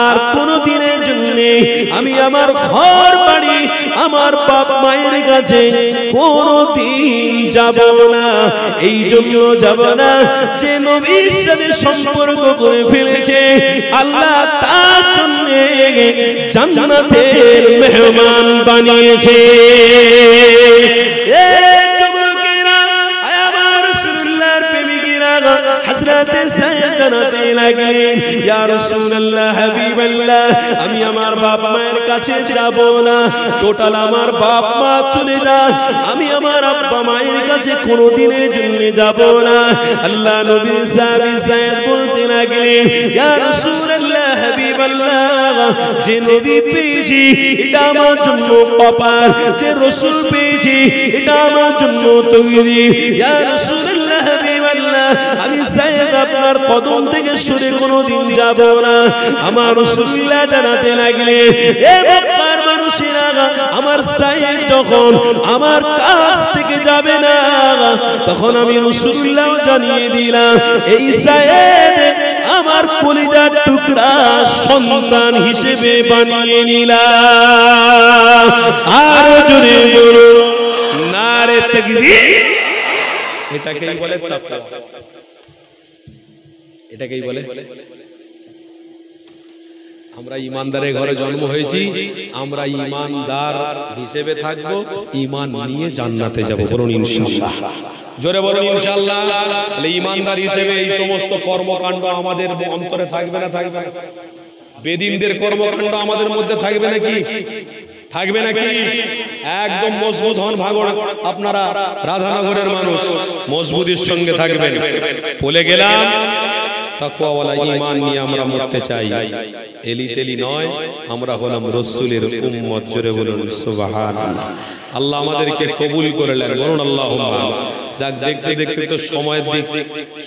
আর কোন দিনের জন্য আমি আমার ঘর বাড়ি, আমার বাপ মায়ের কাছে কোনদিন যাব না। এই জন্য যাব না যে নবীর সাথে সম্পর্ক করে ফেলেছে, আল্লাহ তার জন্য জান্নাতের মেহমান বানিয়েছে। হযরত যায়েদ জানাতে লাগলেন, ইয়া রাসূলুল্লাহ, হাবিবাল্লাহ, আমি আমার বাপ মায়ের কাছে যাব না। টোটাল আমার বাপ মা চলে যায়, আমি আমার আব্বা মায়ের কাছে কোনোদিনের জন্য যাব না। আল্লাহ নবী সাহাবী যায়েদ বলতে লাগলেন, ইয়া রাসূলুল্লাহ, হাবিবাল্লাহ, যে নবী পেয়েছি এটা আমার জন্য কপাল, যে রাসূল পেয়েছি এটা আমার জন্য তৈরি। ইয়া রাসূলুল্লাহ, হাবিবাল্লাহ, আমি যায়েদ আপনার কদম থেকে সরে কোনোদিন যাব না। আমার রাসূলুল্লাহ জানাতে লাগলেন, এ মক্কার মানুষেরা, আমার যায়েদ যখন আমার কাছ থেকে যাবে না, তখন আমি রাসূলুল্লাহ জানিয়ে দিলাম, এই যায়েদ আমার কলিজার টুকরা সন্তান হিসেবে বানিয়ে নিলাম। আর জোরে বলুন নারে তাকবীর। এটাকেই বলে তাকওয়া, এটাকেই বলে। আমরা ইমানদারের ঘরে জন্ম হয়েছি, আমরা ইমানদার হিসেবে থাকব, ঈমান নিয়ে জান্নাতে যাব। বলুন ইনশাআল্লাহ, জোরে বলুন ইনশাআল্লাহ। তাহলে ইমানদার হিসেবে এই সমস্ত কর্মকাণ্ড আমাদের অন্তরে থাকবে না? থাকবে না। বেদিনদের কর্মকাণ্ড আমাদের মধ্যে থাকবে নাকি? থাকবে নাকি? একদম মজবুত হন ভাগর। আপনারা রাধানগরের মানুষ, মজবুতির সঙ্গে থাকবেন। বলে গেলাম তাকওয়াওয়ালা ঈমান নিয়ে আমরা মরতে চাই, এলি তেলি নয়। আমরা হলাম রাসূলের উম্মত। জোরে বলুন সুবহানাল্লাহ। আল্লাহ আমাদেরকে কবুল করলেন, বলুন আল্লাহুম্মা। যাক, দেখতে দেখতে তো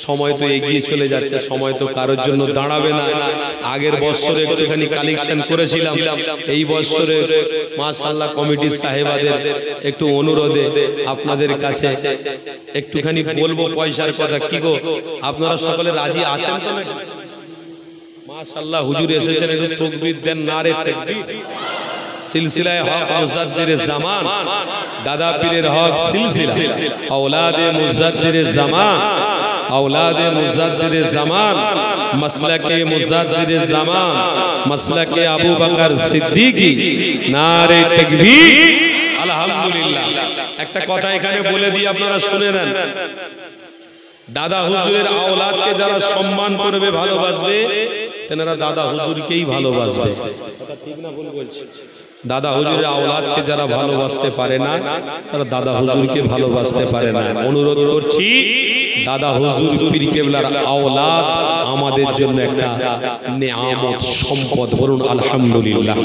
সময় তো এগিয়ে চলে যাচ্ছে। সময় তো কারোর জন্য দাঁড়াবে না। আগের বছরে একটুখানি কালেকশন করেছিলাম, এই বছরে মাশাআল্লাহ কমিটির সাহেবাদের একটু অনুরোধে আপনাদের কাছে একটুখানি বলবো পয়সার কথা। কি গো, আপনারা সকলে রাজি আছেন তো? মাশাআল্লাহ, হুজুর এসেছেন, একটু তাকবীর দেন, নারে তাকবীর। সিলসিলায়ে হক মুজাদ্দিরে জামান, দাদা পীরের হক সিলসিলা, औलादे मुजद्दिरे জামান, औलादे मुजद्दिरे জামান, মাসলাকে মুজদ্দিরে জামান, মাসলাকে আবু বকর সিদ্দিকী। নারে তাকবীর, আলহামদুলিল্লাহ। একটা কথা এখানে বলে দিই, আপনারা শুনে নেন। দাদা হুজুরের আওলাদকে যারা সম্মান করবে, ভালোবাসবে, তেনারা দাদা হুজুরকেই ভালোবাসবে। ঠিক না ভুল বলছি? দাদা হুজুরের আওলাদকে যারা ভালোবাসতে পারে না, তারা দাদা হুজুরকে ভালোবাসতে পারে না। অনুরোধ করছি, দাদা হুজুর পীর কেবলার আওলাদ আমাদের জন্য একটা নেয়ামত, সম্পদ। বলুন আলহামদুলিল্লাহ।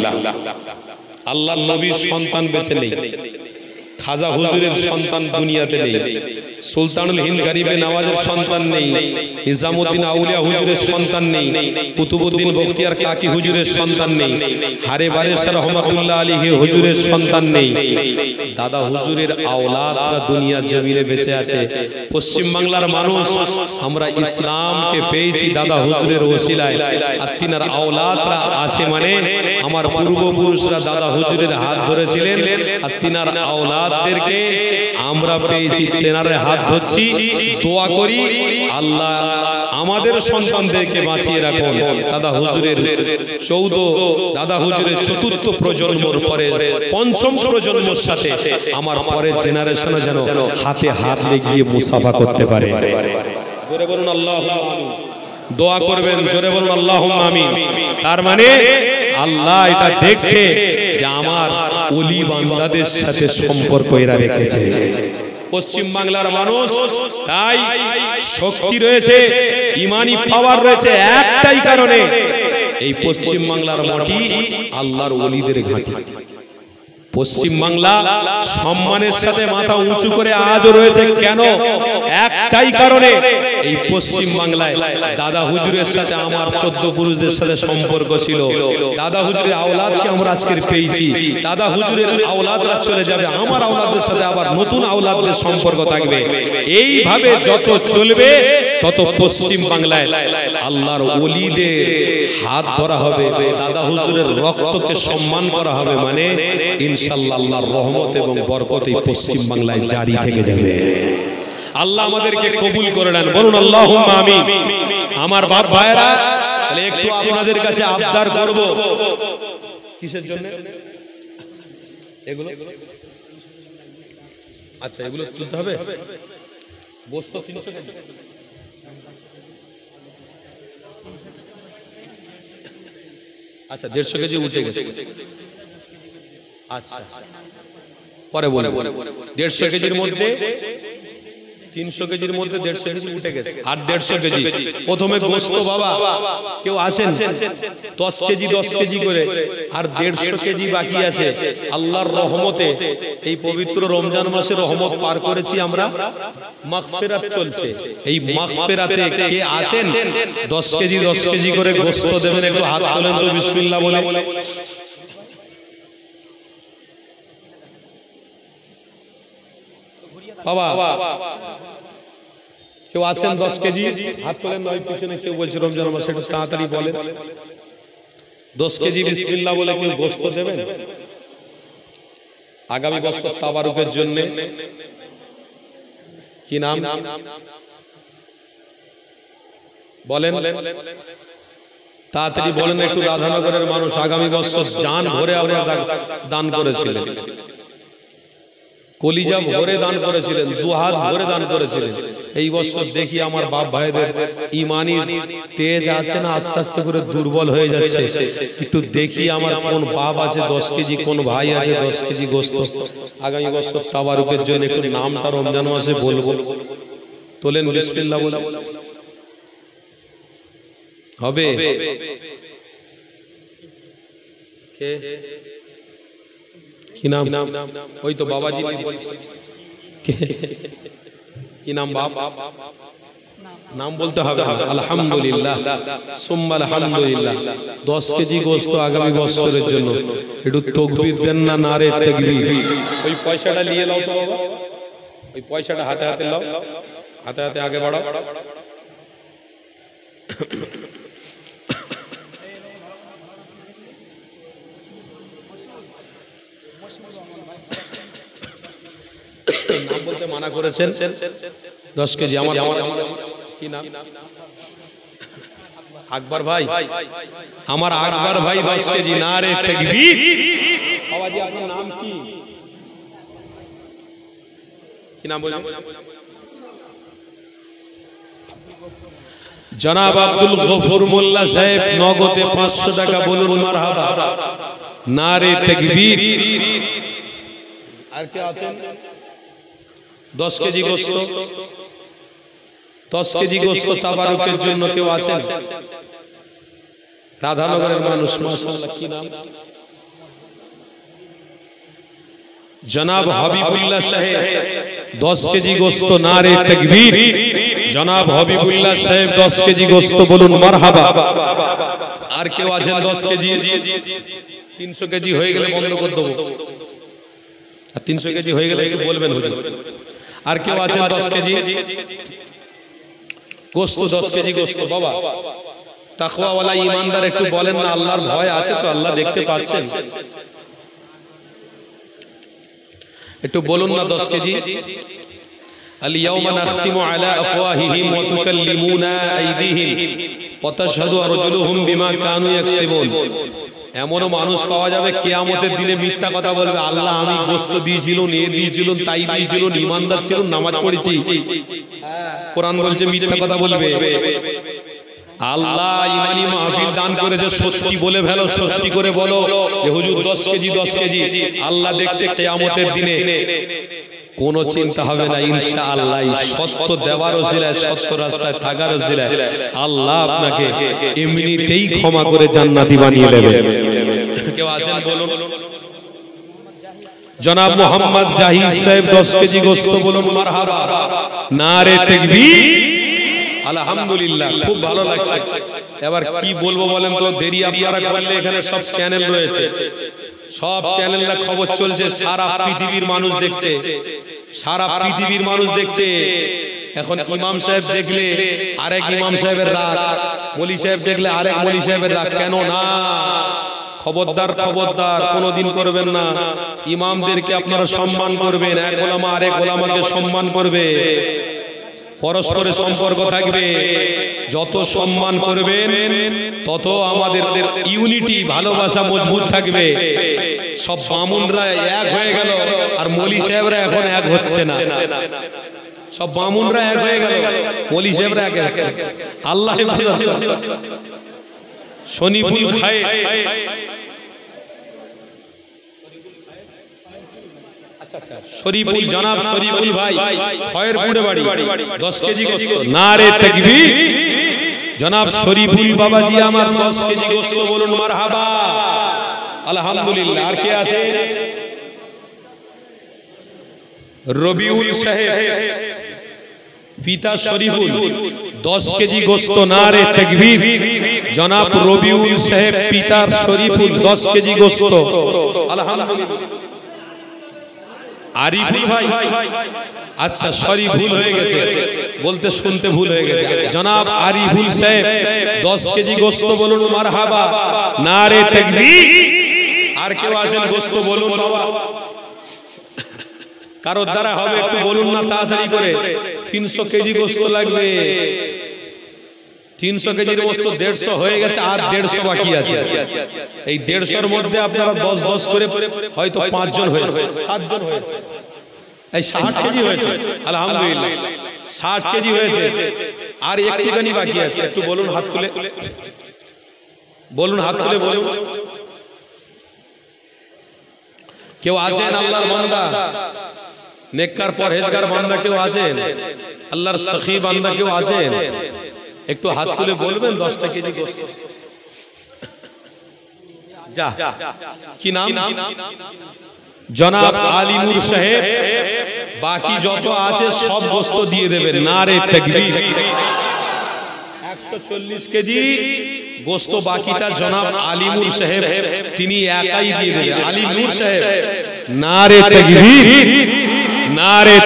আল্লাহর নবীর সন্তান বেঁচে নেই, খাজা হুজুরের সন্তান দুনিয়াতে নেই, সুলতানুল হিন্দ গরিবে নওয়াজের সন্তান নেই, নিজামউদ্দিন আউলিয়া হুজুরের সন্তান নেই, কুতুবউদ্দিন বখতিয়ার কাকি হুজুরের সন্তান নেই, হারে বারেশাহ রহমাতুল্লাহ আলাইহি হুজুরের সন্তান নেই। দাদা হুজুরের আওলাদরা দুনিয়ার জমিনে বেঁচে আছে। পশ্চিম বাংলার মানুষ আমরা ইসলামকে পেয়েছি দাদা হুজুরের ওসিলায়, আর তিনার আওলাদরা আছে মানে আমার পূর্বপুরুষরা দাদা হুজুরের হাত ধরেছিলেন, আর তিনার আওলাদদেরকে আমরা পেয়েছি, তেনার হাত ধরছি। দোয়া করি আল্লাহ আমাদের সন্তানদেরকে বাঁচিয়ে রাখুন। দাদা হুজুরের দাদা হুজুরের চতুর্থ প্রজন্মর পরে পঞ্চম প্রজন্মের সাথে আমার পরের জেনারেশনে যেন হাতে হাত লেগিয়ে মুসাফা করতে পারে। জোরে বলুন আল্লাহুম্মা আমিন। দোয়া করবেন, জোরে বলুন আল্লাহুম্মা আমিন। তার মানে আল্লাহ এটা দেখছে যে আমার ওলি বান্দাদের সাথে সম্পর্ক এরা রেখেছে। পশ্চিম বাংলার মানুষ তাই শক্তি রয়েছে, ইমানি পাওয়ার রয়েছে একটাই কারণে, এই পশ্চিম বাংলার মাটি আল্লাহর ওলিদের ঘাঁটি। পশ্চিম বাংলা সম্মানের সাথে মাথা উঁচু করে আজও রয়েছে কেন? একটাই কারণে, এই পশ্চিম বাংলায় দাদা হুজুরের সাথে আমার 14 পুরুষদের সাথে সম্পর্ক ছিল। দাদা হুজুরের আওলাদকে আমরা আজকের পেয়েছি, দাদা হুজুরের আওলাদরা চলে যাবে, আমার আওলাদদের সাথে আবার নতুন আওলাদদের সম্পর্ক থাকবে। এইভাবে যত চলবে তত পশ্চিম বাংলায় আল্লাহর ওলিদের হাত ধরা হবে, দাদা হুজুরের রক্তকে সম্মান করা হবে, মানে ইনশাআল্লাহ আল্লাহর রহমত এবং বরকত এই পশ্চিম বাংলায় জারি থেকে যাবে। আল্লাহ আমাদেরকে কবুল করে নেন, বলুন আল্লাহুম্মা আমিন। আমার বাপ ভাইরা, তাহলে একটু আপনাদের কাছে আবদার করব। কিসের জন্য এগুলো? আচ্ছা, এগুলো তুলতে হবে। বস্তু 300 কেজি। আচ্ছা, 150 কেজি উঠে গেছে। আচ্ছা, পরে বলে 150 কেজির মধ্যে 300 কেজির মধ্যে 150 কেজি উঠে গেছে, আর 150 কেজি প্রথমে গোশত বাবা কেউ আছেন 10 কেজি 10 কেজি করে, আর 150 কেজি বাকি আছে। আল্লাহর রহমতে এই পবিত্র রমজান মাসে রহমত পার করেছি আমরা, মাগফিরাত চলছে। এই মাগফিরাতে কে আছেন 10 কেজি 10 কেজি করে গোশত দেবেন? একটু হাত তোলেন তো বিসমিল্লাহ বলে। বাবা কেউ আছেন 10 কেজি? হাত তোলেন। নয় পিছনে কেউ বলছে রমজান মাসে, একটু তাড়াতাড়ি বলেন। 10 কেজি বিসমিল্লাহ বলে কেউ গোশত দেবেন আগামী বছর তাবারুকের জন্য? কি নাম বলেন? তাড়াতাড়ি বলেন একটু। রাধানগরের মানুষ আগামী বছর জান ভরে আমরা দান করেছিলেন, কলিজা ভরে দান করেছিলেন, 2 হাত ভরে দান করেছিলেন। এই বছর দেখি আমার বাপ ভাইদের ইমানি তেজ আছে না, আস্তে আস্তে করে দুর্বল হয়ে যাচ্ছে। একটু দেখি আমার কোন বাপ আছে 10 কেজি, কোন ভাই আছে 10 কেজি গোশত আগামী বছর তাবারুকের জন্য। একটু নামটা রমজান মাসে বলবো, তোলেন বিসমিল্লাহ বলে। হবে কে? কি নাম? ওই তো বাবাজি। কি নাম বাপ? নাম বলতে হবে। আলহামদুলিল্লাহ, সুম্মা আলহামদুলিল্লাহ। 10 কেজি গোশত আগামী বছরের জন্য। একটু তাকবীর দেন না, নারে তাকবীর। ওই পয়সাটা নিয়ে নাও তো বাবা, ওই পয়সাটা হাতে হাতে নাও, হাতে হাতে আগে বাড়াও। নাম বলতে মানা করেছেন। 10 কেজি আমার কি নাম? আকবর ভাই, আমার আকবর ভাই 10 কেজি। নারে তাকবীর। বাবাজি আপনার নাম কি? কি নাম বলেন? জনাব আব্দুল গফুর মোল্লা সাহেব, নগদে 500 টাকা বলুন মারহাবা। নারে তাকবীর। আর কে আছেন? 10 কেজি গোশত, 10 কেজি গোশত তাবারুকের জন্য কেউ আছেন? রাধানগরের মানুষ, মাশাআল্লাহ। কি নাম? जनाब हबीबुल्लाह साहेब 10 केजी गोश्त नारे तकबीर जनाब हबीबुल्लाह साहेब 10 केजी गोश्त बोलুন মারহাবা আর কেউ আছেন 10 কেজি 300 কেজি হয়ে গেলে বন্ধ করে দেব আর 300 কেজি হয়ে গেলে একটু বলবেন হুজুর আর কেউ আছেন 10 কেজি গোশত 10 কেজি গোশত বাবা তাকওয়া ওয়ালা ঈমানদার একটু বলেন না আল্লাহর ভয় আছে তো আল্লাহ দেখতে পাচ্ছেন একটু বলুন না 10 কেজি আল ইয়াউমা নাখতিমু আলা আফওয়াহিহিম ওয়া তুকাল্লিমুনা আইদিহিম ওয়া তাশহাদু আরজুলুহুম বিমা কানু ইয়াকসিবুন এমনও মানুষ পাওয়া যাবে কিয়ামতের দিনে মিথ্যা কথা বলবে আল্লাহ আমি গোশত দিয়েছিলাম এ দিয়েছিলাম তাই দিয়েছিলাম ঈমানদার ছিলাম নামাজ পড়েছি কোরআন বলছে মিথ্যা কথা বলবে আল্লাহ ইমানি মাহফিল দান করেছে সত্যি বলে ফেলো সত্যি করে বলো যে হুজুর 10 কেজি আল্লাহ দেখছে কিয়ামতের দিনে কোনো চিন্তা হবে না ইনশাআল্লাহ সত্য দেওয়ার ওসিলায় সত্য রাস্তায় থাকার ওসিলায় আল্লাহ আপনাকে এমনিতেই ক্ষমা করে জান্নাতি বানিয়ে দেবে কেউ আছেন বলুন জনাব মোহাম্মদ জাহিদ সাহেব 10 কেজি গোশত বলুন মারহাবা নারে তাকবীর আলহামদুলিল্লাহ খুব ভালো লাগছে এবার কি বলবো বলেন তো দেরি আপনারা করলে এখানে সব চ্যানেল রয়েছে সব চ্যানেলে খবর চলছে সারা পৃথিবীর মানুষ দেখছে সারা পৃথিবীর মানুষ দেখছে এখন ইমাম সাহেব দেখলে আরেক ইমাম সাহেবের রাগ মলি সাহেব দেখলে আরেক মলি সাহেবের রাগ কেন না খবরদার কোনোদিন করবেন না ইমামদেরকে আপনারা সম্মান করবেন এক ওলামা আরেক ওলামাকে সম্মান করবে পরস্পরের সম্পর্ক থাকবে যত সম্মান করবেন তত আমাদের ইউনিটি ভালোবাসা মজবুত থাকবে সব বামুনরা এক হয়ে গেল আর মলি সাহেবরা এখন এক হচ্ছে না সব বামুনরা এক হয়ে গেল মলি সাহেবরা এক হচ্ছে আল্লাহ হেফাজত শনিফুল খায়ে শরীফুল জনাব শরীফুল ভাই খয়েরপুরে বাড়ি 10 কেজি গোশত নারে তাকবীর জনাব শরীফুল বাবাজি আমার 10 কেজি গোশত বলুন মারহাবা আলহামদুলিল্লাহ আর কে আছে রবিউল সাহেব পিতা শরীফুল 10 কেজি গোশত নারে তাকবীর জনাব রবিউল সাহেব পিতা শরীফুল 10 কেজি গোশত আলহামদুলিল্লাহ আরিফুল ভাই আচ্ছা সরি ভুল হয়ে গেছে বলতে শুনতে ভুল হয়ে গেছে জনাব আরিফুল সাহেব 10 কেজি গোশত বলুন মারহাবা নারে তাকবীর আর কেউ আছেন গোশত বলুন বাবা কারোর দ্বারা হবে একটু বলুন না তাড়াতাড়ি করে 300 কেজি গোশত লাগবে 300 কেজির গোশত 150 হয়ে গেছে আর 150 বাকি আছে এই 150 এর মধ্যে আপনারা 10 করে হয়তো 5 জন হয়েছে 7 জন হয়েছে এই 60 কেজি হয়েছে আলহামদুলিল্লাহ 60 কেজি হয়েছে আর একটুখানি বাকি আছে একটু বলুন হাত তুলে বলুন কেউ আছেন আল্লাহর বান্দা নেককার পরহেজগার বান্দা কেউ আছেন আল্লাহর সখী বান্দা কেউ আছেন একটু হাত তুলে বলবেন 10 কেজি গোশত যা কি নাম জনাব আলী নূর সাহেব বাকি যত আছে সব গোশত দিয়ে দেবেন নারে তাকবীর 140 কেজি গোশত বাকিটা জনাব আলী নূর সাহেব তিনি একাই দিয়ে দেবেন আলী নূর সাহেব নারে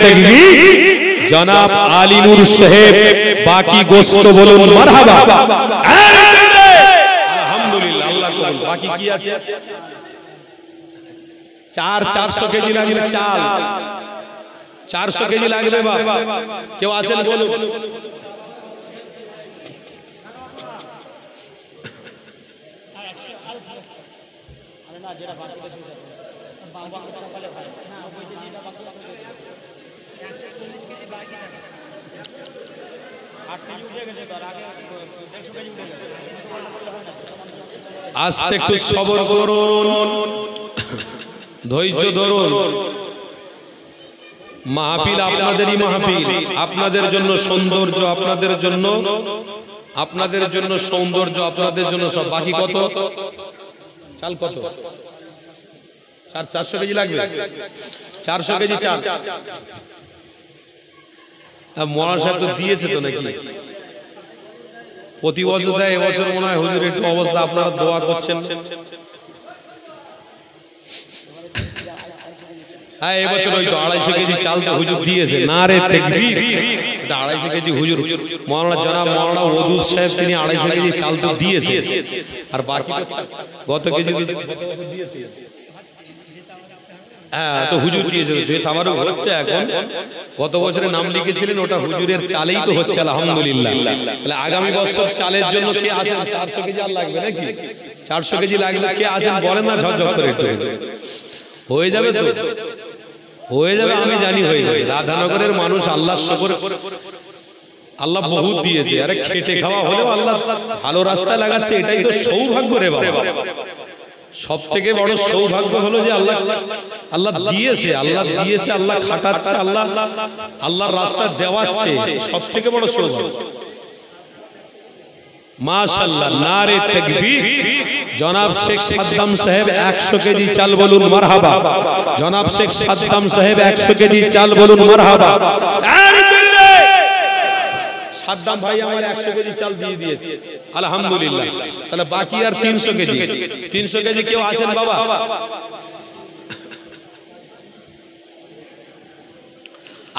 তাকবীর জনাব আলী নূর সাহেব বাকি গোশত বলুন মারহাবা আলহামদুলিল্লাহ আল্লাহ কবুল বাকি কি আছে 400 কেজি লাগবে চাল 400 কেজি লাগবে বাবা কেউ আছেন বলুন আস্তে একটু সবর করুন ধৈর্য ধরুন মাহফিল আপনাদেরই মাহফিল আপনাদের জন্য সৌন্দর্য আপনাদের জন্য সৌন্দর্য আপনাদের জন্য সব বাকি কত চাল 400 কেজি লাগবে, 400 কেজি চাল। মৌলানা সাহেব তো দিয়েছে তো নাকি? প্রতি বছর দেয়, এবছর মনে হয় হুজুর একটু অবস্থা, আপনারা দোয়া করছেন। হ্যাঁ, এবছর ওই তো 250 কেজি চাল তো হুজুর দিয়েছে। নারে তাকবীর! এটা 250 কেজি হুজুর মৌলানা জনাব মৌলানা ওদুদ সাহেব তিনি 250 কেজি চাল তো দিয়েছে। আর বাকি তো গত কেজি গত বছর দিয়েছে। হ্যাঁ, তো হুজুর দিয়েছে, যে আমারও হচ্ছে এখন। গত বছরে নাম লিখেছিলেন, ওটা হুজুরের চালেই তো হচ্ছে, আলহামদুলিল্লাহ। তাহলে আগামী বছর চালের জন্য কে আসেন? 400 কেজি আর লাগবে নাকি? 400 কেজি লাগলে কে আসেন বলেন না, ঝকঝক করে একটু। হয়ে যাবে তো, হয়ে যাবে, আমি জানি হয়ে যাবে। রাধানগরের মানুষ আল্লাহর শুকর, আল্লাহ বহুত দিয়েছে। আরে খেটে খাওয়া হলেও আল্লাহ ভালো রাস্তায় লাগাচ্ছে, এটাই তো সৌভাগ্য রে বাবা। সব থেকে বড় সৌভাগ্য হলো যে আল্লাহ আল্লাহ দিয়েছে, আল্লাহ দিয়েছে, আল্লাহ খাটাচ্ছে, আল্লাহ আল্লাহর রাস্তা দেওয়াচ্ছে, সব থেকে বড় সৌভাগ্য। মাশাআল্লাহ, নারে তাকবীর! জনাব শেখ সাদ্দাম সাহেব 100 কেজি চাল বলুন মারহাবা। জনাব শেখ সাদ্দাম সাহেব 100 কেজি চাল বলুন মারহাবা। সাদ্দাম ভাই আমার 100 কেজি চাল দিয়ে দিয়েছে, আলহামদুলিল্লাহ। তাহলে বাকি আর 300 কেজি। 300 কেজি কেউ আসেন বাবা?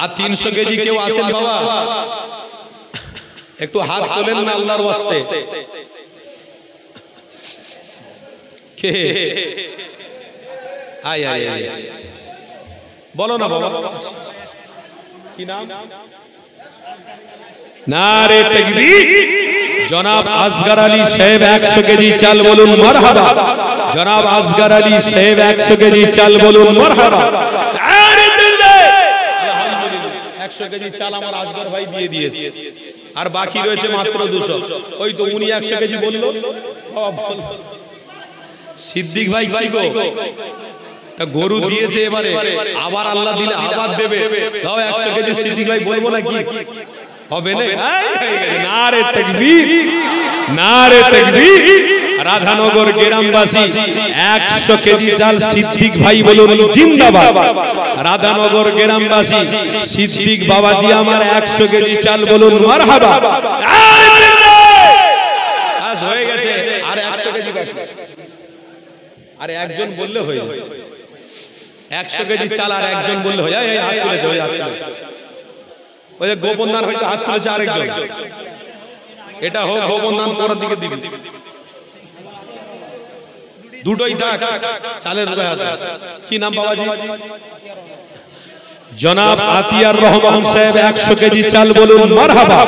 আর 300 কেজি কেউ আসেন বাবা? একটু হাত তোলেন না আল্লাহর ওয়াস্তে। কে? আয় আয় আয়, বলো না বাবা, কি নাম? নারে তাকবীর! জনাব আসগর আলী সাহেব 100 কেজি চাল বলুন মারহাবা। জনাব আসগর আলী সাহেব 100 কেজি চাল বলুন মারহাবা। আরে দিবে, আলহামদুলিল্লাহ। 100 কেজি চাল আমার আসগর ভাই দিয়ে দিয়েছে, আর বাকি রয়েছে মাত্র 200। ওই তো উনি 100 কেজি বললো। সিদ্দিক ভাই ভাই গো, তা গরু দিয়েছে, এবারে আবার আল্লাহ দিলে আবার দেবে। দাও 100 কেজি সিদ্দিক ভাই, বলবো নাকি? হবে না? নারে তাকবীর! নারে তাকবীর! রাধানগর গ্রামবাসী 100 কেজি চাল সিদ্দিক ভাই বলুন জিন্দাবাদ। রাধানগর গ্রামবাসী সিদ্দিক বাবাজি আমার 100 কেজি চাল বলুন মারহাবা। আজ হয়ে গেছে, আর 100 কেজি বাকি। আর একজন বললে হয়ে যাবে। 100 কেজি চাল আর একজন বললে হয়ে যায়। হাত তুলেছে, ওই হাত তুলেছে, ওই যে গোপন দান হয়তো হাত তুলেছে আরেকজন। এটা হোক গোপন দান, পরের দিকে দিবি। দুটোই থাক, চালের কি নাম বাবাজি? জনাব আতিয়ার রহমান সাহেব 100 কেজি চাল বলুন মারহাবা।